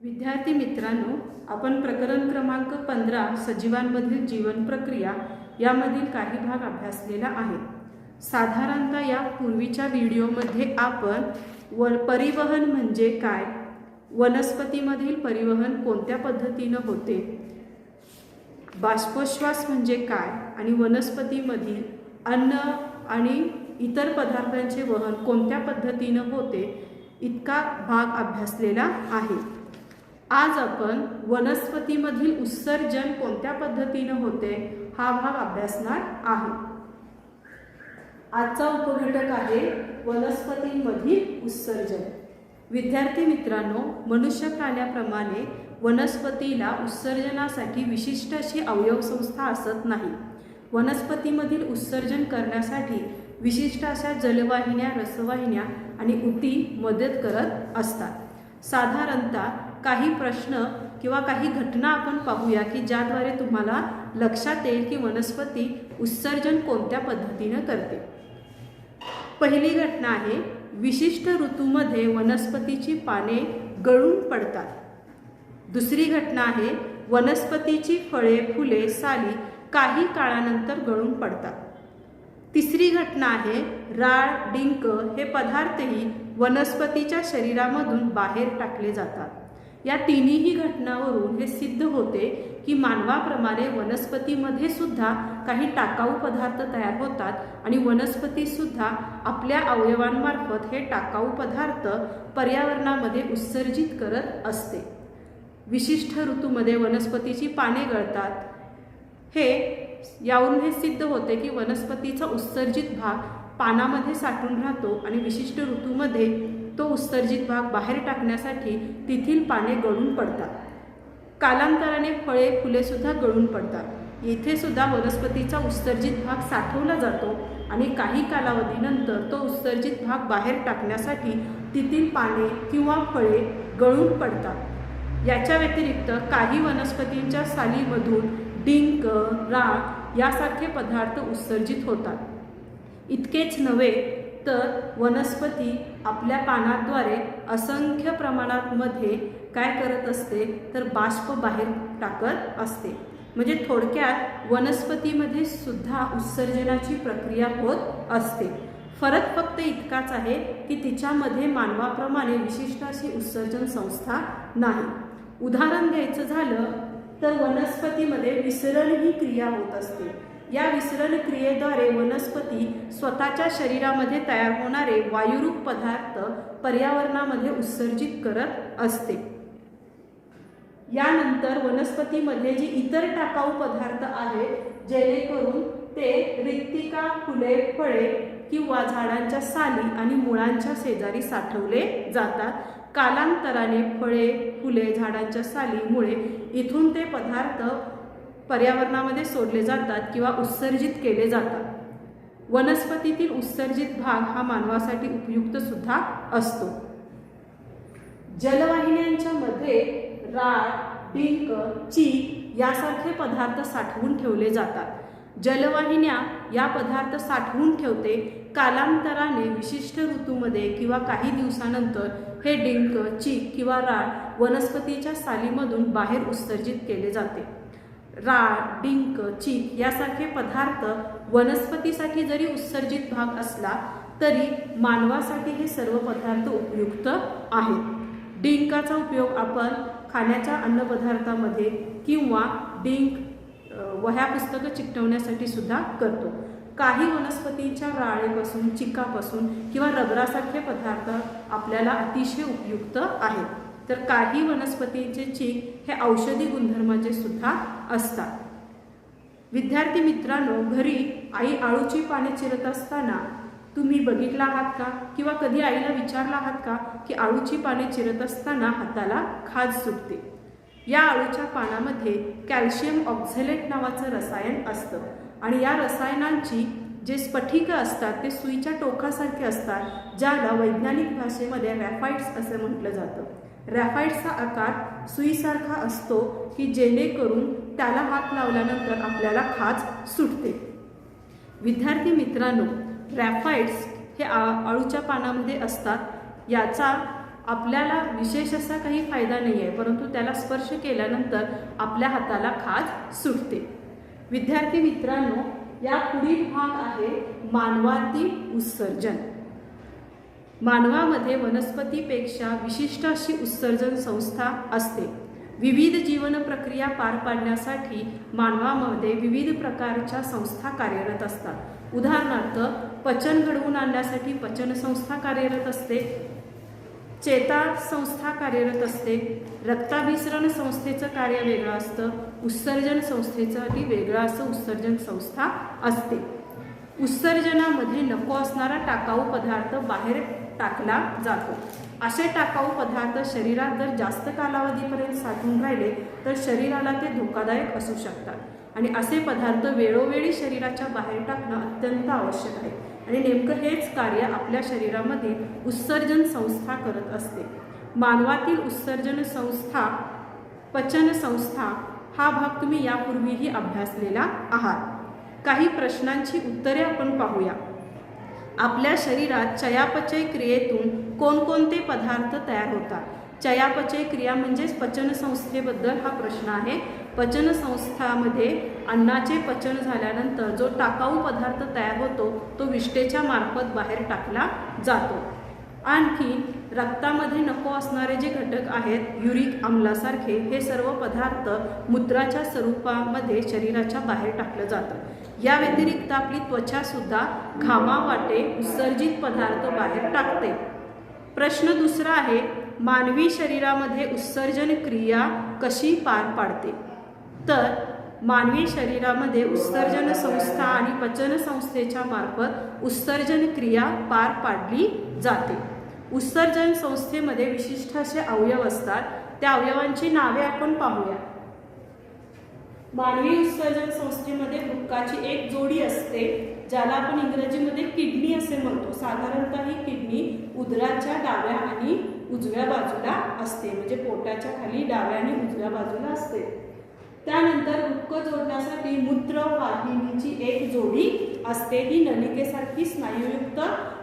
विद्यार्थी मित्रांनो, आपण प्रकरण क्रमांक 15 सजीवांमधील जीवन प्रक्रिया यामधील काही भाग अभ्यासलेला आहे। साधारणतः या पूर्वीच्या व्हिडिओमध्ये आपण परिवहन म्हणजे काय, वनस्पतीमधील परिवहन कोणत्या पद्धतीने होते, बाष्पोच्छ्वास म्हणजे काय आणि वनस्पतीमधील अन्न आणि इतर पदार्थांचे वहन कोणत्या पद्धतीने होते इतका भाग अभ्यासलेला आहे। आज आपण वनस्पतीमधील उत्सर्जन कोणत्या पद्धतीने होते हा भाग अभ्यासणार आहे। आजचा उपघटक आहे वनस्पतींमधील उत्सर्जन। विद्यार्थी मित्रांनो, मनुष्य प्राण्याप्रमाणे वनस्पतीला उत्सर्जनासाठी विशिष्ट अशी अवयवसंस्था असत नाही। वनस्पतीमधील उत्सर्जन करण्यासाठी विशिष्ट अशा जलवाहिन्या, रसवाहिन्या आणि ऊती मदत करत असतात। साधारणतः काही प्रश्न किंवा काही घटना आपण पाहूया की ज्याद्वारे तुम्हाला लक्षात येईल की वनस्पती उत्सर्जन कोणत्या पद्धतीने करते। पहिली घटना आहे, विशिष्ट ऋतूमध्ये वनस्पतीची पाने गळून पडतात। दुसरी घटना आहे, वनस्पतीची फळे, फुले, साली काही काळानंतर गळून पडतात। तिसरी घटना आहे, राळ, डिंक हे पदार्थही वनस्पतीच्या शरीरामधून बाहेर टाकले जातात। या तिन्ही घटनांवरून हे सिद्ध होते की मानवाप्रमाणे वनस्पतीमध्ये सुद्धा काही टाकाऊ पदार्थ तयार होतात आणि वनस्पती सुद्धा आपल्या अवयवांमार्फत हे टाकाऊ पदार्थ पर्यावरणामध्ये उत्सर्जित करत असते। विशिष्ट ऋतूमध्ये वनस्पतीची पाने गळतात, यावरून हे सिद्ध होते की वनस्पतीचा उत्सर्जित भाग पानामध्ये साठून राहतो आणि विशिष्ट ऋतूमध्ये तो उत्सर्जित भाग बाहेर टाकण्यासाठी तेथील पाने गळून पडतात। कालांतराने फळे, फुले सुद्धा गळून पडतात। येथे सुद्धा वनस्पतीचा उत्सर्जित भाग साठवला जातो आणि काही कालावधीनंतर तो उत्सर्जित भाग बाहेर टाकण्यासाठी तेथील पाने किंवा फळे गळून पडतात। याच्या व्यतिरिक्त काही वनस्पतींच्या सालीमधून डिंक, राळ यासारखे पदार्थ उत्सर्जित होतात। इतकेच नव्हे तर वनस्पती आपल्या पानाद्वारे असंख्य प्रमाणामध्ये काय करत असते तर बाष्प बाहेर टाकत असते। म्हणजे थोडक्यात वनस्पतीमध्ये सुद्धा उत्सर्जनाची प्रक्रिया होत असते। फरक फक्त इतकाच आहे की तिच्यामध्ये मानवाप्रमाणे विशिष्ट अशी उत्सर्जन संस्था नाही। उदाहरण द्यायचं झालं तर वनस्पतीमध्ये विसरण ही क्रिया होत असते। या विसरण क्रियेद्वारे वनस्पती स्वतःच्या शरीरामध्ये तयार होणारे वायुरूप पदार्थ पर्यावरणामध्ये उत्सर्जित करत असते। यानंतर वनस्पतीमध्ये जी इतर टाकाऊ पदार्थ आहेत जेणेकरून ते रिक्तिका, फुले, फळे किंवा झाडांच्या साली आणि मुळांच्या शेजारी साठवले जातात। कालांतराने फळे, फुले, झाडांच्या साली, मुळे इथून ते पदार्थ पर्यावरणामध्ये सोडले जातात किंवा उत्सर्जित केले जातात। वनस्पतीतील उत्सर्जित भाग हा मानवासाठी उपयुक्त सुद्धा असतो। जलवाहिन्यांच्या मध्ये राळ, डिंक, चीक यासारखे पदार्थ साठवून ठेवले जातात। जलवाहिन्या या पदार्थ साठवून ठेवते। कालांतराने विशिष्ट ऋतूमध्ये किंवा काही दिवसानंतर हे डिंक, चीक किंवा राळ वनस्पतीच्या सालीमधून बाहेर उत्सर्जित केले जाते। राळ, डिंक, चीक यासारखे पदार्थ वनस्पतीसाठी जरी उत्सर्जित भाग असला तरी मानवासाठी हे सर्व पदार्थ उपयुक्त आहेत। डिंकाचा उपयोग आपण खाण्याच्या अन्नपदार्थामध्ये किंवा डिंक वह्या पुस्तकं चिकटवण्यासाठी सुद्धा करतो। काही वनस्पतींच्या राळेपासून, चिकापासून किंवा रबरासारखे पदार्थ आपल्याला अतिशय उपयुक्त आहेत, तर काही वनस्पतींचे चीक हे औषधी गुणधर्माचे सुद्धा असतात। विद्यार्थी मित्रांनो, घरी आई आळूची पाने चिरत असताना तुम्ही बघितला आहात का किंवा कधी आईला विचारला आहात का की आळूची पाने चिरत असताना हाताला खाज सुटते। या आळूच्या पानामध्ये कॅल्शियम ऑक्झॅलेट नावाचं रसायन असतं आणि या रसायनांची जे स्फटिकं असतात ते सुईच्या टोकासारखे असतात, ज्याला वैज्ञानिक भाषेमध्ये रॅफाइड्स असे म्हटलं जातं। रॅफाइड्सचा आकार सुईसारखा असतो की जेणेकरून त्याला हात लावल्यानंतर आपल्याला खाज सुटते। विद्यार्थी मित्रांनो, रॅफाइड्स हे आळूच्या पानामध्ये असतात। याचा आपल्याला विशेष असा काही फायदा नाही आहे, परंतु त्याला स्पर्श केल्यानंतर आपल्या हाताला खाज सुटते. विद्यार्थी मित्रांनो, या पुढील भाग आहे मानवातील उत्सर्जन. मानवामध्ये वनस्पतीपेक्षा विशिष्ट अशी उत्सर्जन संस्था असते. विविध जीवन प्रक्रिया पार पाडण्यासाठी मानवामध्ये विविध प्रकारच्या संस्था कार्यरत असतात. उदाहरणार्थ, पचन घडवून आणण्यासाठी पचन संस्था कार्यरत असते, चेता संस्था कार्यरत असते, रक्ताभिसरण संस्थेचं कार्य वेगळं असतं, उत्सर्जन संस्थेसाठी वेगळं असं उत्सर्जन संस्था असते. उत्सर्जनामध्ये नको असणारा टाकाऊ पदार्थ बाहेर टाकला जातो. असे टाकाऊ पदार्थ शरीरात जर जास्त कालावधीपर्यंत साठून राहिले तर शरीराला ते धोकादायक असू शकतात आणि असे पदार्थ वेळोवेळी शरीराच्या बाहेर टाकणं अत्यंत आवश्यक आहे. आणि नेमकं हेच कार्य आपल्या शरीरामध्ये उत्सर्जन संस्था करत असते. मानवातील उत्सर्जन संस्था, पचन संस्था हा भाग तुम्ही यापूर्वीही अभ्यासलेला आहात. काही प्रश्नांची उत्तरे आपण पाहूया. आपल्या शरीरात चयापचय क्रियेतून कोणकोणते पदार्थ तयार होतात? चयापचय क्रिया म्हणजेच पचन संस्थेबद्दल हा प्रश्न आहे. पचन संस्थामध्ये अन्नाचे पचन झाल्यानंतर जो टाकाऊ पदार्थ तयार होतो तो विष्ठेच्या मार्फत बाहेर टाकला जातो. आणखी रक्तामध्ये नको असणारे जे घटक आहेत, युरिक आम्लासारखे, हे सर्व पदार्थ मूत्राच्या स्वरूपामध्ये शरीराच्या बाहेर टाकलं जातं. या व्यतिरिक्त आपली त्वचासुद्धा घामावाटे उत्सर्जित पदार्थ बाहेर टाकते. प्रश्न दुसरा आहे, मानवी शरीरामध्ये उत्सर्जन क्रिया कशी पार पाडते? तर मानवी शरीरामध्ये उत्सर्जन संस्था आणि पचन संस्थेच्या मार्फत उत्सर्जन क्रिया पार पाडली जाते. उत्सर्जन संस्थेमध्ये विशिष्ट असे अवयव असतात. त्या अवयवांची नावे आपण पाहूया. मानवी उत्सर्जन संस्थेमध्ये वृक्काची एक जोडी असते, ज्याला आपण इंग्रजीमध्ये किडनी असे म्हणतो. साधारणतः ही किडनी उदराच्या डाव्या आणि उजव्या बाजूला असते, म्हणजे पोटाच्या खाली डाव्या आणि उजव्या बाजूला असते. त्यानंतर वृक्क जोडण्यासाठी मूत्रवाहिनीची एक जोडी असते. ही नलिकेसारखी स्नायूयुक्त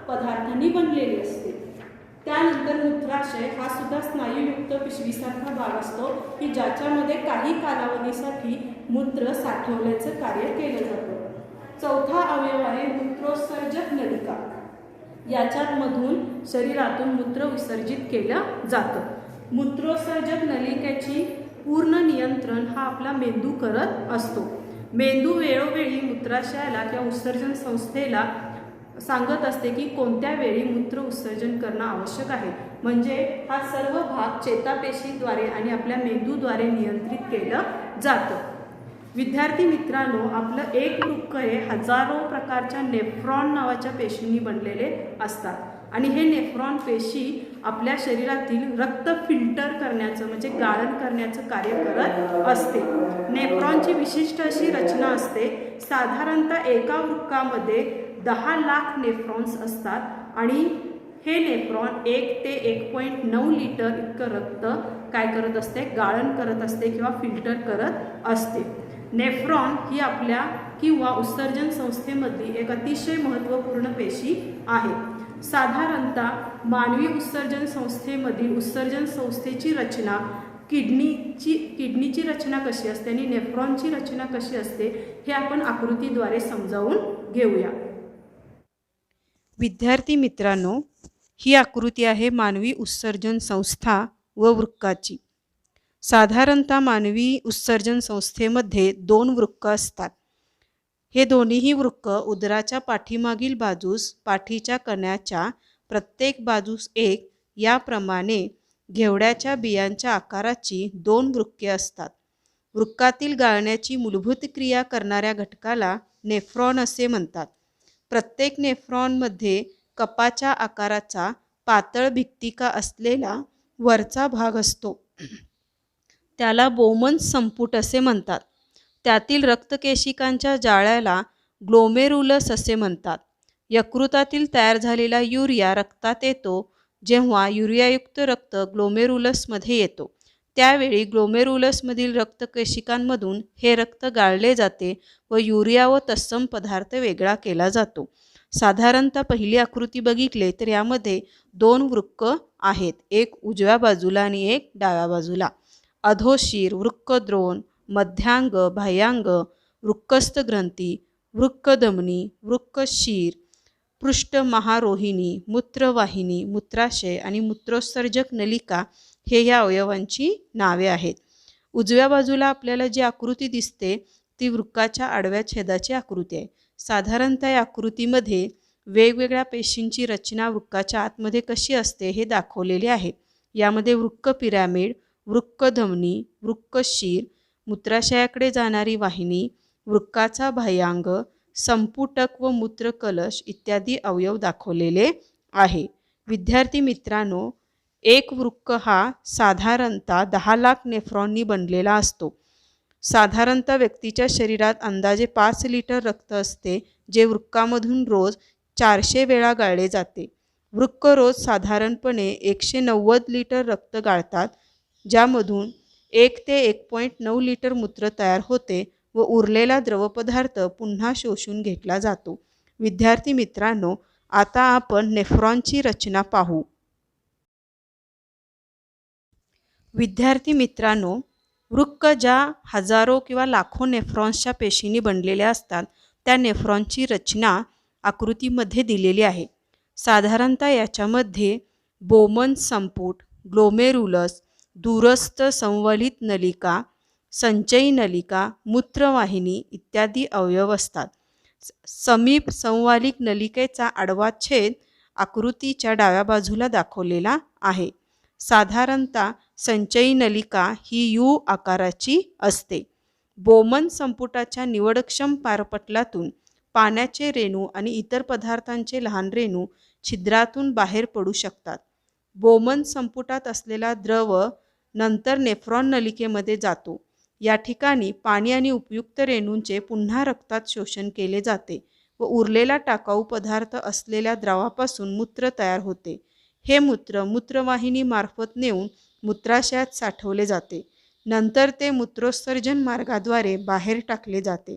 पदार्थांनी बनलेली असते. त्यानंतर मूत्राशय हा सुद्धा स्नायूयुक्त पिशवीसारखा भाग असतो की ज्याच्यामध्ये काही कालावधीसाठी मूत्र साठवण्याचं कार्य केलं जातं. चौथा अवयव आहे मूत्रोत्सर्जक नलिका. याच्यामधून शरीरातून मूत्र विसर्जित केलं जातं. मूत्रोत्सर्जक नलिकेची पूर्ण नियंत्रण हा आपला मेंदू करत असतो. मेंदू वेळोवेळी मूत्राशयाला किंवा उत्सर्जन संस्थेला सांगत असते की कोणत्या वेळी मूत्र उत्सर्जन करणं आवश्यक आहे. म्हणजे हा सर्व भाग चेतापेशीद्वारे आणि आपल्या मेंदूद्वारे नियंत्रित केलं जातं. विद्यार्थी मित्रांनो, आपलं एक वृक्क हे हजारो प्रकारच्या नेफ्रॉन नावाच्या पेशींनी बनलेले असतात आणि हे नेफ्रॉन पेशी आपल्या शरीरातील रक्त फिल्टर करण्याचं म्हणजे गाळण करण्याचं कार्य करत असते. नेफ्रॉनची विशिष्ट अशी रचना असते. साधारणतः एका वृक्कामध्ये 10 लाख नेफ्रॉन्स असतात आणि हे नेफ्रॉन 1 ते 1.9 लिटर इतकं रक्त काय करत असते? गाळण करत असते किंवा फिल्टर करत असते. नेफ्रॉन ही आपल्या किंवा उत्सर्जन संस्थेमधली एक अतिशय महत्त्वपूर्ण पेशी आहे. साधारणतः मानवी उत्सर्जन संस्थेमधील उत्सर्जन संस्थेची रचना, किडनीची रचना कशी असते आणि नेफ्रॉनची रचना कशी असते हे आपण आकृतीद्वारे समजावून घेऊया. विद्यार्थी मित्रांनो, ही आकृती आहे मानवी उत्सर्जन संस्था व वृक्काची. साधारणतः मानवी उत्सर्जन संस्थेमध्ये 2 वृक्क असतात. हे दोन्हीही वृक्क उदराच्या पाठीमागील बाजूस पाठीच्या कण्याच्या प्रत्येक बाजूस एक याप्रमाणे घेवड्याच्या बियांच्या आकाराची 2 वृक्के असतात. वृक्कातील गाळण्याची मूलभूत क्रिया करणाऱ्या घटकाला नेफ्रॉन असे म्हणतात. प्रत्येक नेफ्रॉनमध्ये कपाच्या आकाराचा पातळ भित्तिका असलेला वरचा भाग असतो. त्याला बोमन संपुट असे म्हणतात. त्यातील रक्तकेशिकांच्या जाळ्याला ग्लोमेरुलस असे म्हणतात. यकृतातील तयार झालेला युरिया रक्तात येतो. जेव्हा युरियायुक्त रक्त ग्लोमेरुलसमध्ये येतो त्यावेळी ग्लोमेरुलसमधील रक्तकेशिकांमधून हे रक्त गाळले जाते व युरिया व तत्सम पदार्थ वेगळा केला जातो. साधारणतः पहिली आकृती बघितली तर यामध्ये 2 वृक्क आहेत, एक उजव्या बाजूला आणि एक डाव्या बाजूला. अधोशीर, वृक्कद्रोण, मध्यांग, बाह्यांग, वृक्कस्थ ग्रंथी, वृक्कधमनी, वृक्कशीर, पृष्ठ महारोहिणी, मूत्रवाहिनी, मूत्राशय आणि मूत्रोत्सर्जक नलिका हे या अवयवांची नावे आहेत. उजव्या बाजूला आपल्याला जी आकृती दिसते ती वृक्काच्या आडव्या छेदाची आकृती आहे. साधारणतः या आकृतीमध्ये वेगवेगळ्या पेशींची रचना वृक्काच्या आतमध्ये कशी असते हे दाखवलेले आहे. यामध्ये वृक्क पिरॅमिड, वृक्कधमनी, वृक्कशीर, मूत्राशयाकडे जाणारी वाहिनी, वृक्काचा बाह्यांग, संपुटक व मूत्रकलश इत्यादी अवयव दाखवलेले आहे. विद्यार्थी मित्रांनो, एक वृक्क हा साधारणतः 10 लाख नेफ्रॉननी बनलेला असतो. साधारणतः व्यक्तीच्या शरीरात अंदाजे 5 लिटर रक्त असते, जे वृक्कामधून रोज 400 वेळा गाळले जाते. वृक्क रोज साधारणपणे 190 लिटर रक्त गाळतात, ज्यामधून 1 ते 1.9 लिटर मूत्र तयार होते व उरलेला द्रवपदार्थ पुन्हा शोषून घेतला जातो. विद्यार्थी मित्रांनो, आता आपण नेफ्रॉनची रचना पाहू. विद्यार्थी मित्रांनो, वृक्क ज्या हजारो किंवा लाखो नेफ्रॉन्सच्या पेशींनी बनलेल्या असतात त्या नेफ्रॉनची रचना आकृतीमध्ये दिलेली आहे. साधारणतः याच्यामध्ये बोमन संपुट, ग्लोमेरुलस, दूरस्थ संवलित नलिका, संचयी नलिका, मूत्रवाहिनी इत्यादी अवयव असतात. समीप संवालिक नलिकेचा आडवा छेद आकृतीच्या डाव्या बाजूला दाखवलेला आहे. साधारणतः संचयी नलिका ही यू आकाराची असते. बोमन संपुटाच्या निवडक्षम पारपटलातून पाण्याचे रेणू आणि इतर पदार्थांचे लहान रेणू छिद्रातून बाहेर पडू शकतात. बोमन संपुटात असलेला द्रव नंतर नेफ्रॉन नलिकेमध्ये जातो. या ठिकाणी पाणी आणि उपयुक्त रेणूंचे पुन्हा रक्तात शोषण केले जाते व उरलेला टाकाऊ पदार्थ असलेल्या द्रवापासून मूत्र तयार होते. हे मूत्र मूत्रवाहिनीमार्फत नेऊन मूत्राशयात साठवले जाते. नंतर ते मूत्रोत्सर्जन मार्गाद्वारे बाहेर टाकले जाते.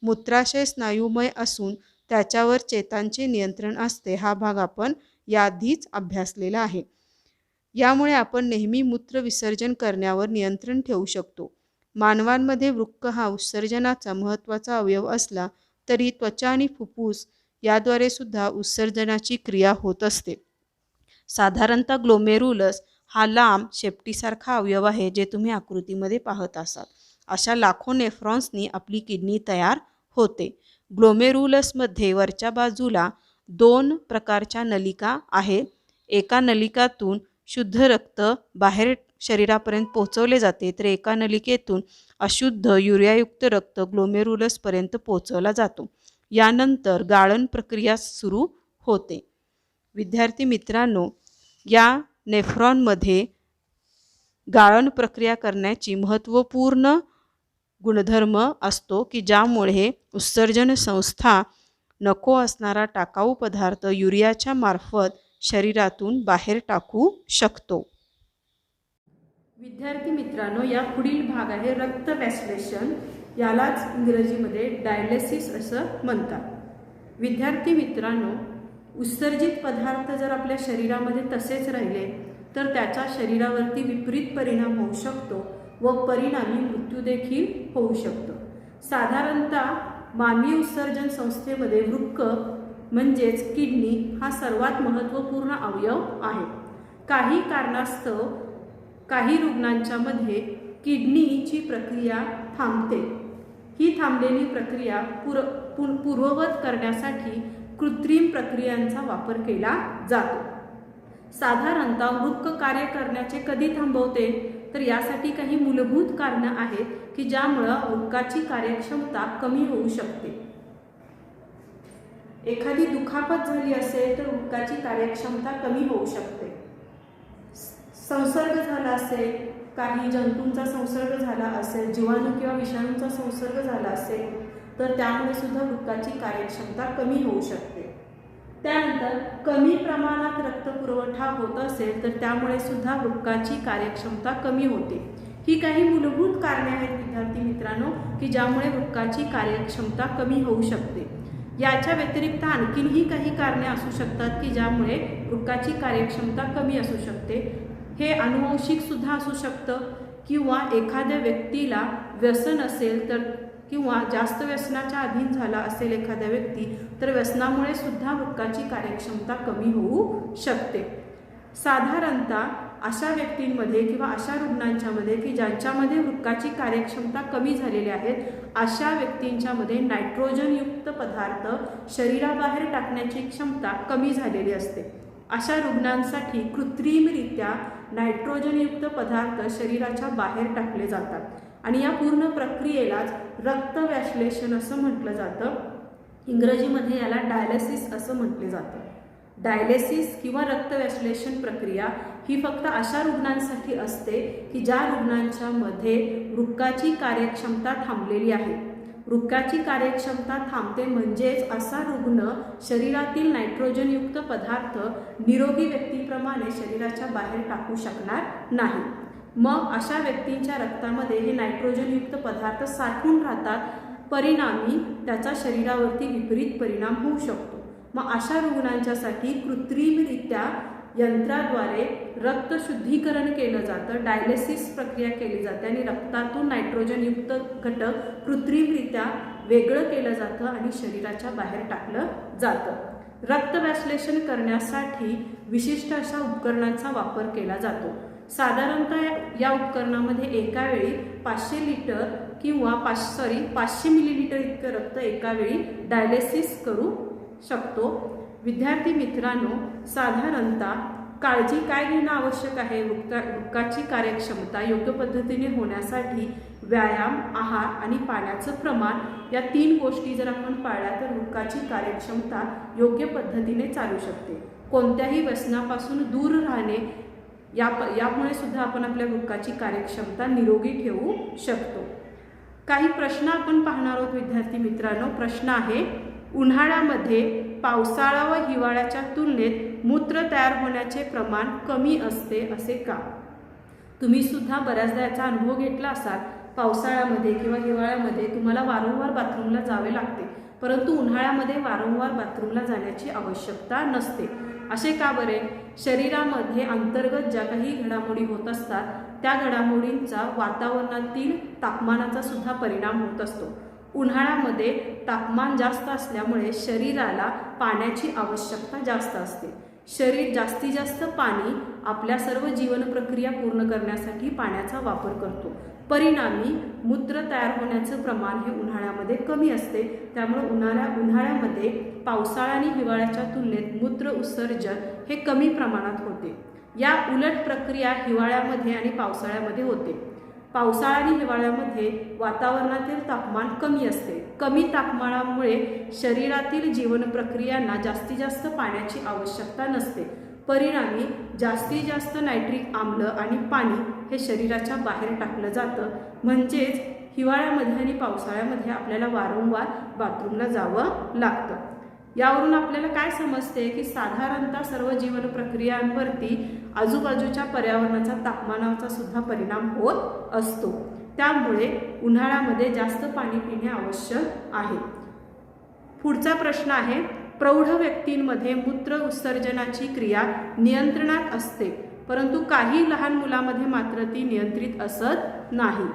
मूत्राशय स्नायुमय असून त्याच्यावर चेतांचे नियंत्रण असते. हा भाग आपण याआधीच अभ्यासलेला आहे. यामुळे आपण नेहमी मूत्र विसर्जन करण्यावर नियंत्रण ठेवू शकतो. मानवांमध्ये वृक्क हा उत्सर्जनाचा महत्त्वाचा अवयव असला तरी त्वचा आणि फुफ्फुस याद्वारे सुद्धा उत्सर्जनाची क्रिया होत असते. साधारणतः ग्लोमेरुलस हा लांब शेपटीसारखा अवयव आहे, जे तुम्ही आकृतीमध्ये पाहत असाल. अशा लाखो नेफ्रॉन्सनी आपली किडनी तयार होते. ग्लोमेरुलसमध्ये वरच्या बाजूला 2 प्रकारच्या नलिका आहेत. एका नलिकातून शुद्ध रक्त बाहेर शरीरापर्यंत पोहोचवले जाते, तर एका नलिकेतून अशुद्ध युरियायुक्त रक्त ग्लोमेरुलसपर्यंत पोहोचवला जातो. यानंतर गाळण प्रक्रिया सुरू होते. विद्यार्थी मित्रांनो, या नेफ्रॉनमध्ये गाळण प्रक्रिया करण्याची महत्त्वपूर्ण गुणधर्म असतो की ज्यामुळे उत्सर्जन संस्था नको असणारा टाकाऊ पदार्थ युरियाच्या मार्फत शरीरातून बाहेर टाकू शकतो. विद्यार्थी मित्रांनो, या पुढील भाग आहे रक्त वॅस्युलेशन. यालाच इंग्रजीमध्ये डायलिसिस असं म्हणतात. विद्यार्थी मित्रांनो, उत्सर्जित पदार्थ जर आपल्या शरीरामध्ये तसेच राहिले तर त्याचा शरीरावरती विपरीत परिणाम होऊ शकतो व परिणामी मृत्यू देखील होऊ शकतो. साधारणतः मानवी उत्सर्जन संस्थेमध्ये वृक्क म्हणजेच किडनी हा सर्वात महत्त्वपूर्ण अवयव आहे. काही कारणास्तव काही रुग्णांच्या मध्ये किडनीची प्रक्रिया थांबते. ही थांबलेली प्रक्रिया पूर्ववत करण्यासाठी कृत्रिम प्रक्रियांचा वापर केला जातो. साधारणतः वृक्क कार्य करण्याचे कधी थांबवते तर यासाठी काही मूलभूत कारणं आहेत की ज्यामुळे वृक्काची कार्यक्षमता कमी होऊ शकते. एखादी दुखापत झाली असेल तर वृक्काची कार्यक्षमता कमी होऊ शकते. संसर्ग झाला असेल, काही जंतूंचा संसर्ग झाला असेल, जीवाणू किंवा विषाणूंचा संसर्ग झाला असेल तर त्यामुळे सुद्धा वृक्काची कार्यक्षमता कमी होऊ शकते. त्यानंतर कमी प्रमाणात रक्तपुरवठा होत असेल तर त्यामुळे सुद्धा वृक्काची कार्यक्षमता कमी होते. ही काही मूलभूत कारणे आहेत विद्यार्थी मित्रांनो की ज्यामुळे वृक्काची कार्यक्षमता कमी होऊ शकते. याच्या व्यतिरिक्त आणखीनही काही कारणे असू शकतात की ज्यामुळे वृक्काची कार्यक्षमता कमी असू शकते. हे अनुवंशिक सुद्धा असू शकतं किंवा एखाद्या व्यक्तीला व्यसन असेल तर किंवा जास्त व्यसनाच्या अधीन झाला असेल एखाद्या व्यक्ती तर व्यसनामुळे सुद्धा वृक्काची कार्यक्षमता कमी होऊ शकते. साधारणतः अशा व्यक्तींमध्ये किंवा अशा रुग्णांच्यामध्ये की ज्यांच्यामध्ये वृक्काची कार्यक्षमता कमी झालेली आहेत अशा व्यक्तींच्यामध्ये नायट्रोजनयुक्त पदार्थ शरीराबाहेर टाकण्याची क्षमता कमी झालेली असते. अशा रुग्णांसाठी कृत्रिमरित्या नायट्रोजनयुक्त पदार्थ शरीराच्या बाहेर टाकले जातात आणि या पूर्ण प्रक्रियेलाच रक्तव्याश्लेषण असं म्हटलं जातं. इंग्रजीमध्ये याला डायलिसिस असं म्हटले जातं. डायलिसिस किंवा रक्तव्याश्लेषण प्रक्रिया ही फक्त अशा रुग्णांसाठी असते की ज्या रुग्णांच्या मध्ये वृक्काची कार्यक्षमता थांबलेली आहे. वृक्काची कार्यक्षमता थांबते म्हणजेच असा रुग्ण शरीरातील नायट्रोजनयुक्त पदार्थ निरोगी व्यक्तीप्रमाणे शरीराच्या बाहेर टाकू शकणार नाही. मग अशा व्यक्तींच्या रक्तामध्ये हे नायट्रोजनयुक्त पदार्थ साठून राहतात, परिणामी त्याचा शरीरावरती विपरीत परिणाम होऊ शकतो. मग अशा रुग्णांच्यासाठी कृत्रिमरित्या यंत्राद्वारे रक्त शुद्धीकरण केलं जातं, डायलिसिस प्रक्रिया केली जाते आणि रक्तातून नायट्रोजनयुक्त घटक कृत्रिमरित्या वेगळं केलं जातं आणि शरीराच्या बाहेर टाकलं जातं. रक्तव्याश्लेषण करण्यासाठी विशिष्ट अशा उपकरणांचा वापर केला जातो. साधारणतः या उपकरणामध्ये एका वेळी 500 लिटर किंवा 500 मिलीलिटर इतकं रक्त एका वेळी डायलिसिस करू शकतो. विद्यार्थी मित्रांनो, साधारणतः काळजी काय घेणं आवश्यक आहे? वृक्काची कार्यक्षमता योग्य पद्धतीने होण्यासाठी व्यायाम, आहार आणि पाण्याचं प्रमाण या 3 गोष्टी जर आपण पाळल्या तर वृक्काची कार्यक्षमता योग्य पद्धतीने चालू शकते. कोणत्याही व्यसनापासून दूर राहणे यामुळे सुद्धा आपण आपल्या वृक्काची कार्यक्षमता निरोगी ठेवू शकतो. काही प्रश्न आपण पाहणार आहोत विद्यार्थी मित्रांनो. प्रश्न आहे, उन्हाळ्यामध्ये पावसाळा व हिवाळ्याच्या तुलनेत मूत्र तयार होण्याचे प्रमाण कमी असते असे का? तुम्ही सुद्धा बऱ्याचदा याचा अनुभव घेतला असाल. पावसाळ्यामध्ये किंवा हिवाळ्यामध्ये तुम्हाला वारंवार बाथरूमला जावे लागते, परंतु उन्हाळ्यामध्ये वारंवार बाथरूमला जाण्याची आवश्यकता नसते. असे का बरे? शरीरामध्ये अंतर्गत ज्या काही घडामोडी होत असतात त्या घडामोडींचा वातावरणातील तापमानाचा सुद्धा परिणाम होत असतो. उन्हाळ्यामध्ये तापमान जास्त असल्यामुळे शरीराला पाण्याची आवश्यकता जास्त असते. शरीर जास्तीत जास्त पाणी आपल्या सर्व जीवन प्रक्रिया पूर्ण करण्यासाठी पाण्याचा वापर करतो. परिणामी मूत्र तयार होण्याचं प्रमाण हे उन्हाळ्यामध्ये कमी असते. त्यामुळे उन्हाळ्यामध्ये पावसाळा आणि हिवाळ्याच्या तुलनेत मूत्र उत्सर्जन हे कमी प्रमाणात होते. या उलट प्रक्रिया हिवाळ्यामध्ये आणि पावसाळ्यामध्ये होते. पावसाळा आणि हिवाळ्यामध्ये वातावरणातील तापमान कमी असते. कमी तापमानामुळे शरीरातील जीवन प्रक्रियांना जास्तीत जास्त पाण्याची आवश्यकता नसते. परिणामी जास्तीत जास्त नायट्रिक आम्ल आणि पाणी हे शरीराच्या बाहेर टाकलं जातं. म्हणजेच हिवाळ्यामध्ये आणि पावसाळ्यामध्ये आपल्याला वारंवार बाथरूमला जावं लागतं. यावरून आपल्याला काय समजते की साधारणतः सर्व जीवन प्रक्रियांवरती आजूबाजूच्या पर्यावरणाचा तापमानाचा सुद्धा परिणाम होत असतो. त्यामुळे उन्हाळ्यामध्ये जास्त पाणी पिणे आवश्यक आहे. पुढचा प्रश्न आहे, प्रौढ व्यक्तींमध्ये मूत्र उत्सर्जनाची क्रिया नियंत्रणात असते, परंतु काही लहान मुलांमध्ये मात्र ती नियंत्रित असत नाही.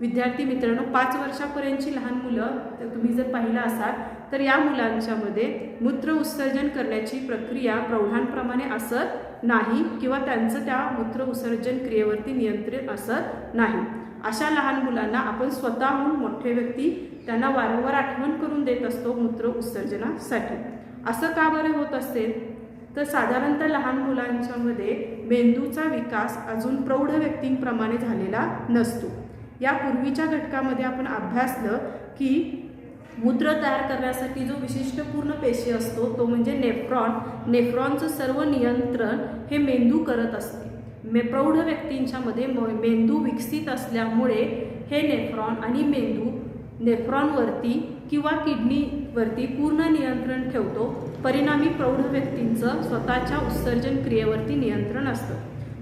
विद्यार्थी मित्रांनो, 5 वर्षापर्यंतची लहान मुलं तर तुम्ही जर पाहिलं असाल तर या मुलांच्यामध्ये मूत्र उत्सर्जन करण्याची प्रक्रिया प्रौढांप्रमाणे असत नाही किंवा त्यांचं त्या मूत्र उत्सर्जन क्रियेवरती नियंत्रण असत नाही. अशा लहान मुलांना आपण स्वतःहून मोठे व्यक्ती त्यांना वारंवार आठवण करून देत असतो मूत्र उत्सर्जनासाठी. असं का बरं होत असेल तर साधारणतः लहान मुलांच्यामध्ये मेंदूचा विकास अजून प्रौढ व्यक्तींप्रमाणे झालेला नसतो. या पूर्वीच्या घटकामध्ये आपण अभ्यासलं की मूत्र तयार करण्यासाठी जो विशिष्ट पूर्ण पेशी असतो तो म्हणजे नेफ्रॉन. नेफ्रॉनचं सर्व नियंत्रण हे मेंदू करत असते. प्रौढ व्यक्तींच्यामध्ये मेंदू विकसित असल्यामुळे हे नेफ्रॉन आणि मेंदू नेफ्रॉनवरती किंवा किडनीवरती पूर्ण नियंत्रण ठेवतो. परिणामी प्रौढ व्यक्तींचं स्वतःच्या उत्सर्जन क्रियेवरती नियंत्रण असतं.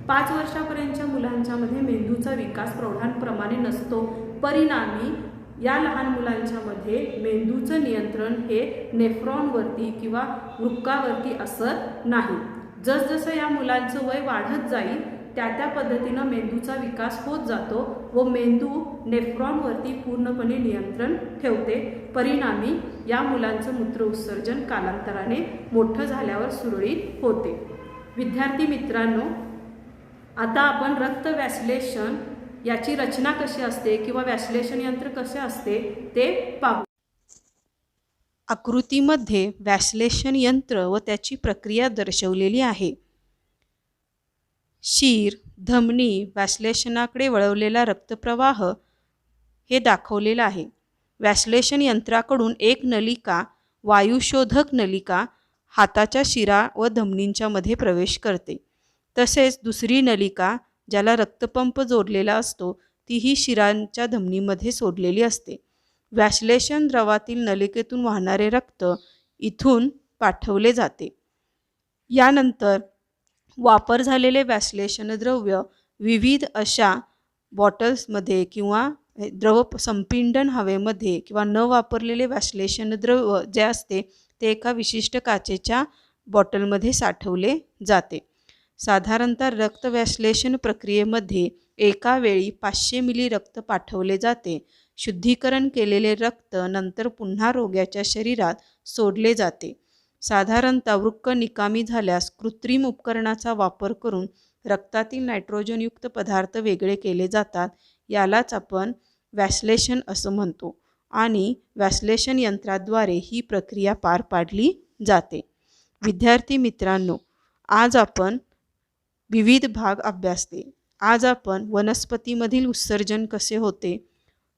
5 वर्षापर्यंतच्या मुलांच्यामध्ये मेंदूचा विकास प्रौढांप्रमाणे नसतो. परिणामी या लहान मुलांच्यामध्ये मेंदूचं मेंदूचं नियंत्रण हे नेफ्रॉनवरती किंवा वृक्कावरती असत नाही. जसजसं या मुलांचं वय वाढत जाईल त्या पद्धतीनं मेंदूचा विकास होत जातो व मेंदू नेफ्रॉनवरती पूर्णपणे नियंत्रण ठेवते. परिणामी या मुलांचं मूत्र उत्सर्जन कालांतराने मोठं झाल्यावर सुरळीत होते. विद्यार्थी मित्रांनो, आता आपण रक्त व्याश्लेषण याची रचना कशी असते किंवा व्याश्लेषण यंत्र कसे असते ते पाहू. आकृतीमध्ये व्याश्लेषण यंत्र व त्याची प्रक्रिया दर्शवलेली आहे. शीर, धमनी, व्याश्लेषणाकडे वळवलेला रक्तप्रवाह हे दाखवलेलं आहे. व्याश्लेषण यंत्राकडून एक नलिका, वायुशोधक नलिका, हाताच्या शिरा व धमनींच्या मध्ये प्रवेश करते. तसेच दुसरी नलिका, ज्याला रक्तपंप जोडलेला असतो, तीही शिरांच्या धमनीमध्ये सोडलेली असते. व्याश्लेषण द्रवातील नलिकेतून वाहणारे रक्त इथून पाठवले जाते. यानंतर वापर झालेले व्याश्लेषण द्रव्य विविध अशा बॉटल्समध्ये किंवा द्रव संपीडन हवेमध्ये किंवा न वापरलेले व्याश्लेषण द्रव्य जे असते ते एका विशिष्ट काचेच्या बॉटलमध्ये साठवले जाते. साधारणतः रक्त व्याश्लेषण प्रक्रियेमध्ये एका वेळी 500 मिली रक्त पाठवले जाते. शुद्धीकरण केलेले रक्त नंतर पुन्हा रोग्याच्या शरीरात सोडले जाते. साधारणतः वृक्क निकामी झाल्यास कृत्रिम उपकरणाचा वापर करून रक्तातील नायट्रोजनयुक्त पदार्थ वेगळे केले जातात. यालाच आपण व्याश्लेषण असं म्हणतो आणि व्याश्लेषण यंत्राद्वारे ही प्रक्रिया पार पाडली जाते. विद्यार्थी मित्रांनो, आज आपण विविध भाग अभ्यासले. आज आपण वनस्पतीमधील उत्सर्जन कसे होते,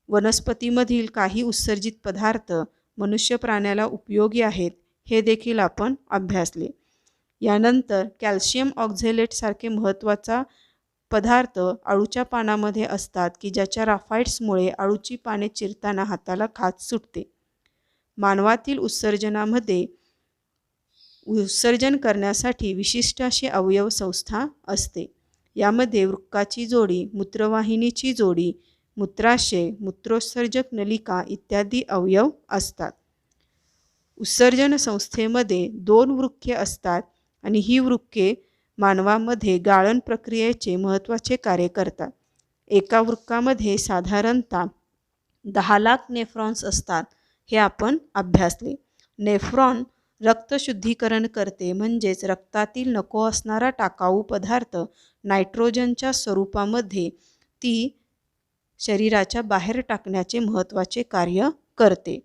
वनस्पतीमधील काही उत्सर्जित पदार्थ मनुष्य प्राण्याला उपयोगी आहेत हे देखील आपण अभ्यासले. यानंतर कॅल्शियम ऑक्झॅलेट सारखे महत्त्वाचा पदार्थ अळूच्या पानामध्ये असतात की ज्याच्या राफाइट्समुळे अळूची पाने चिरताना हाताला खाज सुटते. मानवातील उत्सर्जनामध्ये उत्सर्जन करण्यासाठी विशिष्ट अशी अवयव संस्था असते. यामध्ये वृक्काची जोडी, मूत्रवाहिनीची जोडी, मूत्राशय, मूत्रोत्सर्जक नलिका इत्यादी अवयव असतात. उत्सर्जन संस्थेमध्ये 2 वृक्के असतात आणि ही वृक्के मानवामध्ये गाळण प्रक्रियेचे महत्त्वाचे कार्य करतात. एका वृक्कामध्ये साधारणतः 10 लाख नेफ्रॉन्स असतात हे आपण अभ्यासले. नेफ्रॉन रक्त शुद्धीकरण करते, म्हणजेच रक्तातील नको असणारा टाकाऊ पदार्थ नायट्रोजनच्या स्वरूपामध्ये ती शरीराच्या बाहेर टाकण्याचे महत्त्वाचे कार्य करते.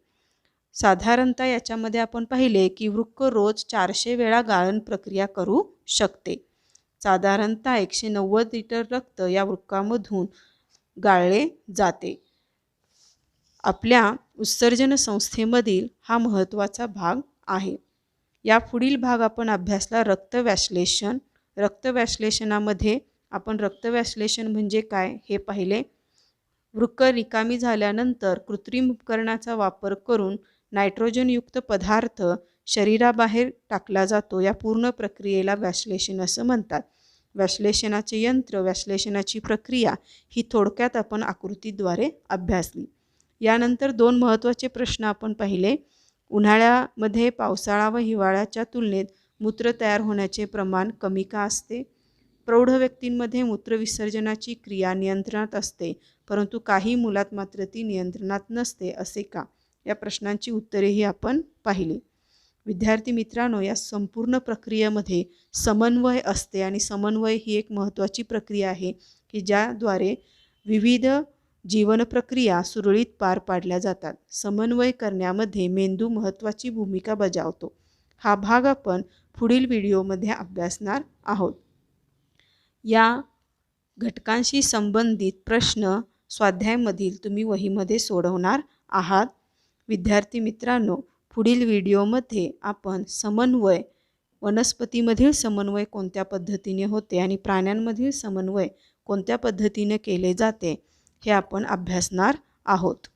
साधारणतः याच्यामध्ये आपण पाहिले की वृक्क रोज 400 वेळा गाळण प्रक्रिया करू शकते. साधारणतः 190 लिटर रक्त या वृक्कामधून गाळले जाते. आपल्या उत्सर्जन संस्थेमधील हा महत्त्वाचा भाग आहे. या पुढील भाग आपण अभ्यासला रक्तव्याश्लेषण. रक्तव्याश्लेषणामध्ये आपण रक्तव्याश्लेषण म्हणजे काय हे पाहिले. वृक्क रिकामी झाल्यानंतर कृत्रिम उपकरणाचा वापर करून नायट्रोजनयुक्त पदार्थ शरीराबाहेर टाकला जातो. या पूर्ण प्रक्रियेला व्याश्लेषण असं म्हणतात. व्याश्लेषणाचे यंत्र, व्याश्लेषणाची प्रक्रिया ही थोडक्यात आपण आकृतीद्वारे अभ्यासली. यानंतर 2 महत्त्वाचे प्रश्न आपण पाहिले. उन्हाळ्यामध्ये पावसाळा व हिवाळ्याच्या तुलनेत मूत्र तयार होण्याचे प्रमाण कमी का असते? प्रौढ व्यक्तींमध्ये मूत्रविसर्जनाची क्रिया नियंत्रणात असते, परंतु काही मुलात मात्र ती नियंत्रणात नसते, असे का? या प्रश्नांची उत्तरेही आपण पाहिली. विद्यार्थी मित्रांनो, या संपूर्ण प्रक्रियेमध्ये समन्वय असते आणि समन्वय ही एक महत्त्वाची प्रक्रिया आहे की ज्याद्वारे विविध जीवन प्रक्रिया सुरळीत पार पाडल्या जातात. समन्वय करण्यामध्ये मेंदू महत्त्वाची भूमिका बजावतो. हा भाग आपण पुढील व्हिडिओमध्ये अभ्यासणार आहोत. या घटकांशी संबंधित प्रश्न स्वाध्यायामधील तुम्ही वहीमध्ये सोडवणार आहात. विद्यार्थी मित्रांनो, पुढील व्हिडिओमध्ये आपण समन्वय, वनस्पतीमधील समन्वय कोणत्या पद्धतीने होते आणि प्राण्यांमधील समन्वय कोणत्या पद्धतीने केले जाते हे आपण अभ्यासणार आहोत.